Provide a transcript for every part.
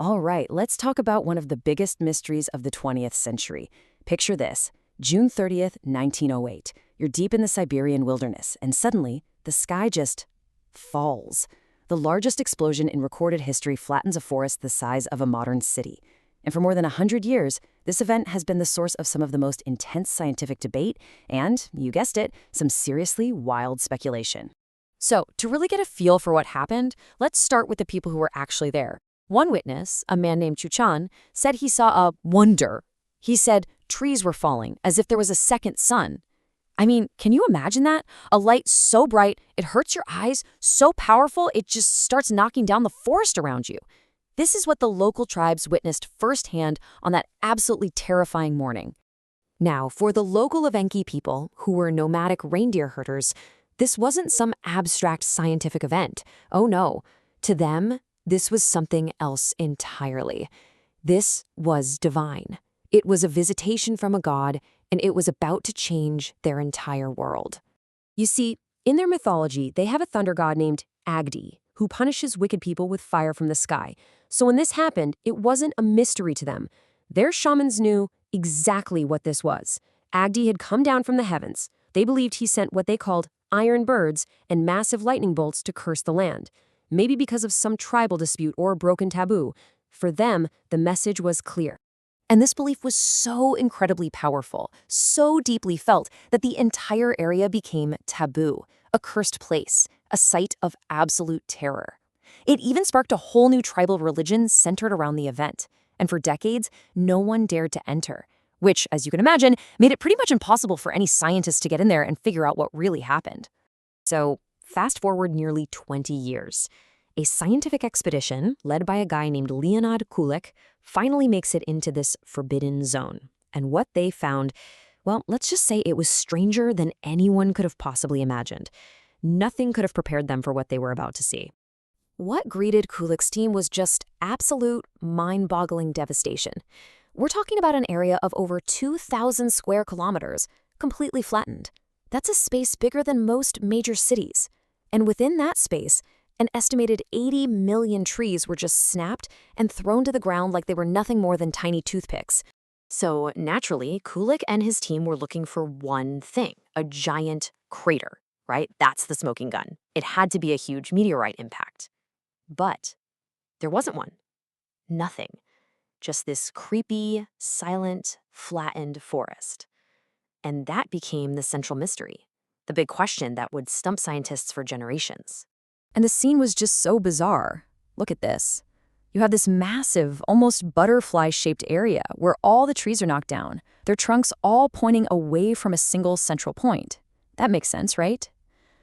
All right, let's talk about one of the biggest mysteries of the 20th century. Picture this, June 30th, 1908. You're deep in the Siberian wilderness, and suddenly, the sky just falls. The largest explosion in recorded history flattens a forest the size of a modern city. And for more than 100 years, this event has been the source of some of the most intense scientific debate and, you guessed it, some seriously wild speculation. So, to really get a feel for what happened, let's start with the people who were actually there. One witness, a man named Chuchan, said he saw a wonder. He said trees were falling, as if there was a second sun. I mean, can you imagine that? A light so bright, it hurts your eyes, so powerful, it just starts knocking down the forest around you. This is what the local tribes witnessed firsthand on that absolutely terrifying morning. Now, for the local Evenki people, who were nomadic reindeer herders, this wasn't some abstract scientific event. Oh no. To them, this was something else entirely. This was divine. It was a visitation from a god, and it was about to change their entire world. You see, in their mythology, they have a thunder god named Agdi, who punishes wicked people with fire from the sky. So when this happened, it wasn't a mystery to them. Their shamans knew exactly what this was. Agdi had come down from the heavens. They believed he sent what they called iron birds and massive lightning bolts to curse the land. Maybe because of some tribal dispute or broken taboo. For them, the message was clear. And this belief was so incredibly powerful, so deeply felt, that the entire area became taboo, a cursed place, a site of absolute terror. It even sparked a whole new tribal religion centered around the event. And for decades, no one dared to enter, which, as you can imagine, made it pretty much impossible for any scientists to get in there and figure out what really happened. So, fast forward nearly 20 years. A scientific expedition, led by a guy named Leonid Kulik, finally makes it into this forbidden zone. And what they found, well, let's just say it was stranger than anyone could have possibly imagined. Nothing could have prepared them for what they were about to see. What greeted Kulik's team was just absolute, mind-boggling devastation. We're talking about an area of over 2,000 square kilometers, completely flattened. That's a space bigger than most major cities. And within that space, an estimated 80 million trees were just snapped and thrown to the ground like they were nothing more than tiny toothpicks. So naturally, Kulik and his team were looking for one thing, a giant crater, right? That's the smoking gun. It had to be a huge meteorite impact. But there wasn't one. Nothing. Just this creepy, silent, flattened forest. And that became the central mystery, the big question that would stump scientists for generations. And the scene was just so bizarre. Look at this. You have this massive, almost butterfly-shaped area where all the trees are knocked down, their trunks all pointing away from a single central point. That makes sense, right?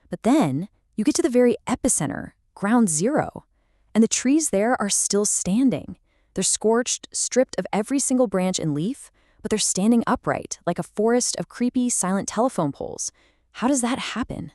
But then you get to the very epicenter, ground zero, and the trees there are still standing. They're scorched, stripped of every single branch and leaf, but they're standing upright, like a forest of creepy, silent telephone poles. How does that happen?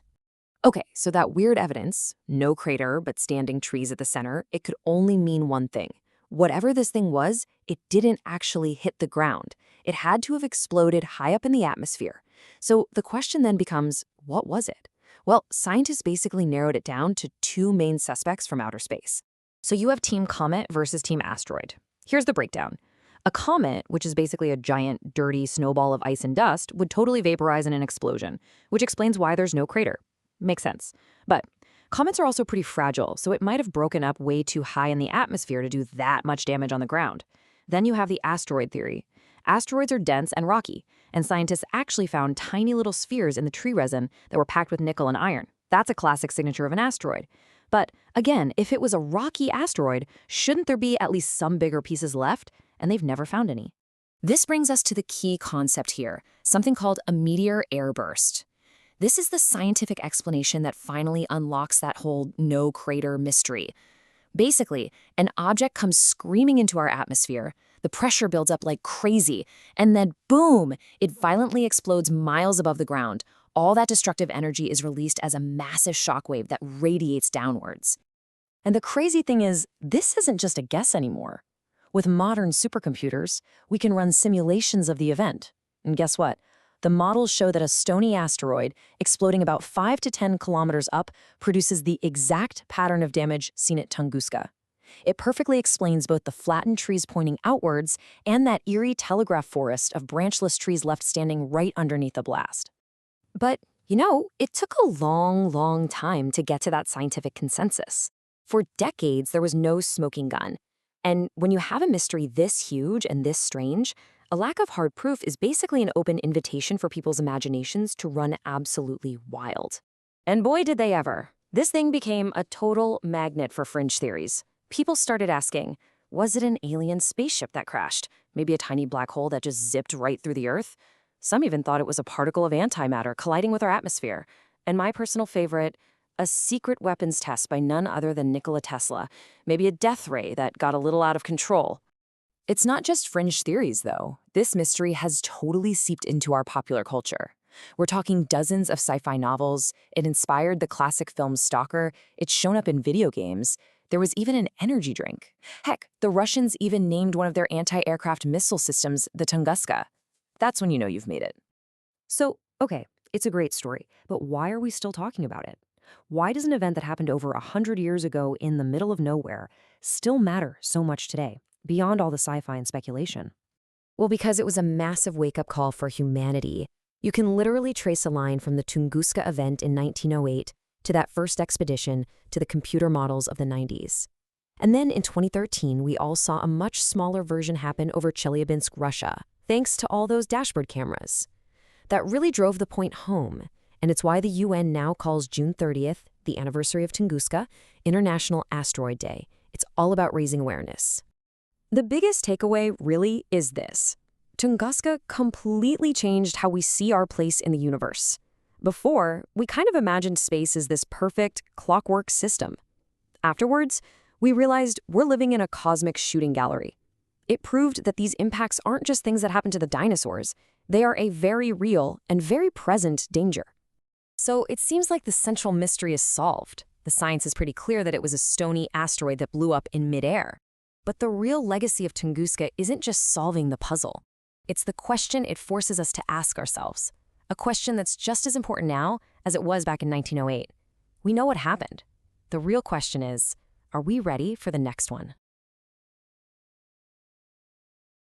Okay, so that weird evidence, no crater but standing trees at the center, it could only mean one thing. Whatever this thing was, it didn't actually hit the ground. It had to have exploded high up in the atmosphere. So the question then becomes, what was it? Well, scientists basically narrowed it down to two main suspects from outer space. So you have Team Comet versus Team Asteroid. Here's the breakdown. A comet, which is basically a giant, dirty snowball of ice and dust, would totally vaporize in an explosion, which explains why there's no crater. Makes sense. But comets are also pretty fragile, so it might have broken up way too high in the atmosphere to do that much damage on the ground. Then you have the asteroid theory. Asteroids are dense and rocky, and scientists actually found tiny little spheres in the tree resin that were packed with nickel and iron. That's a classic signature of an asteroid. But again, if it was a rocky asteroid, shouldn't there be at least some bigger pieces left? And they've never found any. This brings us to the key concept here, something called a meteor airburst. This is the scientific explanation that finally unlocks that whole no crater mystery. Basically, an object comes screaming into our atmosphere, the pressure builds up like crazy, and then boom, it violently explodes miles above the ground. All that destructive energy is released as a massive shockwave that radiates downwards. And the crazy thing is, this isn't just a guess anymore. With modern supercomputers, we can run simulations of the event. And guess what? The models show that a stony asteroid, exploding about 5 to 10 kilometers up, produces the exact pattern of damage seen at Tunguska. It perfectly explains both the flattened trees pointing outwards and that eerie telegraph forest of branchless trees left standing right underneath the blast. But, it took a long, long time to get to that scientific consensus. For decades, there was no smoking gun. And when you have a mystery this huge and this strange, a lack of hard proof is basically an open invitation for people's imaginations to run absolutely wild. And boy, did they ever. This thing became a total magnet for fringe theories. People started asking, was it an alien spaceship that crashed? Maybe a tiny black hole that just zipped right through the Earth? Some even thought it was a particle of antimatter colliding with our atmosphere. And my personal favorite, a secret weapons test by none other than Nikola Tesla. Maybe a death ray that got a little out of control. It's not just fringe theories, though. This mystery has totally seeped into our popular culture. We're talking dozens of sci-fi novels. It inspired the classic film Stalker. It's shown up in video games. There was even an energy drink. Heck, the Russians even named one of their anti-aircraft missile systems the Tunguska. That's when you know you've made it. So, okay, it's a great story, but why are we still talking about it? Why does an event that happened over 100 years ago in the middle of nowhere still matter so much today, beyond all the sci-fi and speculation? Well, because it was a massive wake-up call for humanity. You can literally trace a line from the Tunguska Event in 1908 to that first expedition to the computer models of the 90s. And then in 2013, we all saw a much smaller version happen over Chelyabinsk, Russia, thanks to all those dashboard cameras. That really drove the point home, and it's why the UN now calls June 30th, the anniversary of Tunguska, International Asteroid Day. It's all about raising awareness. The biggest takeaway really is this. Tunguska completely changed how we see our place in the universe. Before, we kind of imagined space as this perfect, clockwork system. Afterwards, we realized we're living in a cosmic shooting gallery. It proved that these impacts aren't just things that happen to the dinosaurs. They are a very real and very present danger. So it seems like the central mystery is solved. The science is pretty clear that it was a stony asteroid that blew up in midair. But the real legacy of Tunguska isn't just solving the puzzle. It's the question it forces us to ask ourselves. A question that's just as important now as it was back in 1908. We know what happened. The real question is, are we ready for the next one?